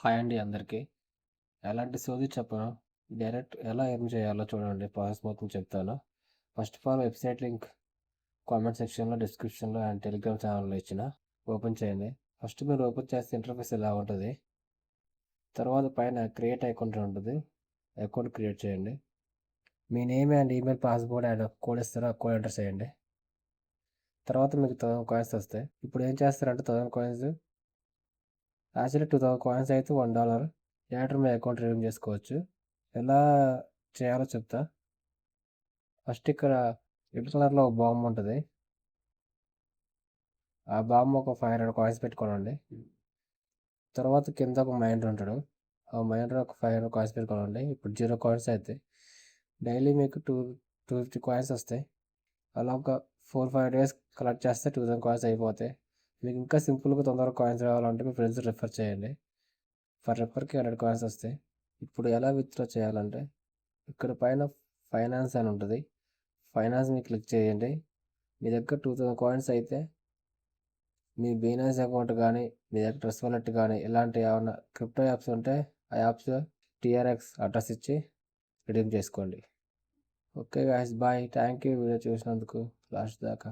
Hi అండి అందరికీ. ఎలాంటి సోది చెప్పను. డైరెక్ట్ ఎలా ఎర్న్ చేయాలో చూడండి. ప్రాసెస్ మొత్తం చెప్తాను. First of all website link comment సెక్షన్‌లో, డిస్క్రిప్షన్‌లో అండ్ టెలిగ్రామ్ ఛానల్‌లో ఇచ్చిన. ఓపెన్ చేయండి. ఫస్ట్ మీరు ఓపెన్ చేస్తే ఇంటర్ఫేస్ ఇలా ఉంటుంది. తర్వాత పైన క్రియేట్ అకౌంట్ ఉంటుంది. అకౌంట్ క్రియేట్ చేయండి. మీ name and email, password and code ఇస్తారో ఆ కోడ్ ఎంటర్ చేయండి. తర్వాత మీకు 1000 కాయిన్స్ వస్తాయి. ఇప్పుడు ఏం చేస్తారంటే 1000 కాయిన్స్ యాక్చువల్లీ 2000 కాయిన్స్ అయితే $1 లేటర్ మీ అకౌంట్ రిడీమ్ చేసుకోవచ్చు. ఎలా చేయాలో చెప్తా. ఫస్ట్ ఇక్కడ రెడ్ కలర్లో ఒక బాంబు ఉంటుంది. ఆ బాంబు ఒక 500 కాయిన్స్ పెట్టుకోనండి. తర్వాత కింద ఒక మైండర్ ఉంటాడు. ఆ మైండర్ ఒక 500 కాయిన్స్ పెట్టుకోనండి. ఇప్పుడు 0 కాయిన్స్ అయితే డైలీ మీకు 250 కాయిన్స్ వస్తాయి. అలా ఒక 4-5 డేస్ కలెక్ట్ చేస్తే 2000 కాయిన్స్ అయిపోతాయి. మీకు ఇంకా సింపుల్గా తొందరగా కాయిన్స్ రావాలంటే మీ ఫ్రెండ్స్ రిఫర్ చేయండి. ఫర్ రిఫర్కి 100 కాయిన్స్ వస్తాయి. ఇప్పుడు ఎలా విత్డ్రా చేయాలంటే ఇక్కడ పైన ఫైనాన్స్ అని ఉంటుంది. ఫైనాన్స్ని క్లిక్ చేయండి. మీ దగ్గర 2000 కాయిన్స్ అయితే మీ బైనాన్స్ అకౌంట్ కానీ, మీ దగ్గర ట్రస్ట్ వాలెట్ కానీ ఇలాంటి ఏమన్నా క్రిప్టో యాప్స్ ఉంటే ఆ యాప్స్ టీఆర్ఎక్స్ అడ్రస్ ఇచ్చి రిడీమ్ చేసుకోండి. Okay guys, bye. Thank you video చూసినందుకు లాస్ట్ దాకా.